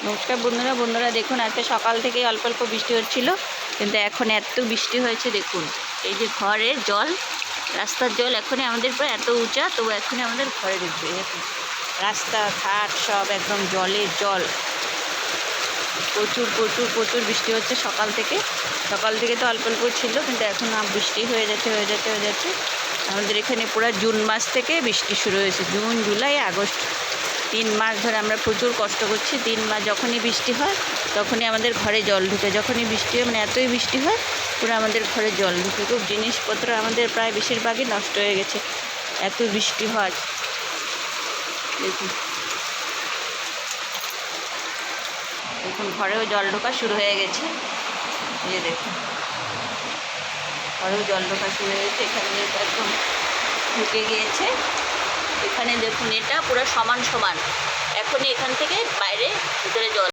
নমস্কার বন্ধুরা দেখুন আজকে সকাল থেকে অল্প অল্প বৃষ্টি হচ্ছিল, কিন্তু এখন এত বৃষ্টি হয়েছে। দেখুন এই যে ঘরের জল, রাস্তার জল এখনই আমাদের প্রায় এত উঁচা, তবু এখনই আমাদের ঘরে ঢুকবে। দেখুন রাস্তা ঘাট সব একদম জলের জল। প্রচুর প্রচুর প্রচুর বৃষ্টি হচ্ছে সকাল থেকে তো অল্প অল্প ছিল, কিন্তু এখন বৃষ্টি হয়ে যাচ্ছে। আমাদের এখানে পুরো জুন মাস থেকে বৃষ্টি শুরু হয়েছে। জুন, জুলাই, আগস্ট 3 মাস ধরে আমরা প্রচুর কষ্ট করছি। 3 মাস যখনই বৃষ্টি হয় তখনই আমাদের ঘরে জল ঢুকে। যখনই বৃষ্টি হয় মানে এতই বৃষ্টি হয় পুরো আমাদের ঘরে জল ঢুকে। খুব জিনিসপত্র আমাদের প্রায় বেশিরভাগই নষ্ট হয়ে গেছে, এত বৃষ্টি হয়। দেখুন দেখুন ঘরেও জল ঢোকা শুরু হয়ে গেছে। এই যে দেখুন ঘরেও জল ঢোকা শুরু হয়ে গেছে। এখানে একদম ঢুকে গিয়েছে। এখানে দেখুন এটা পুরো সমান সমান। এখনই এখান থেকে বাইরে ভিতরে জল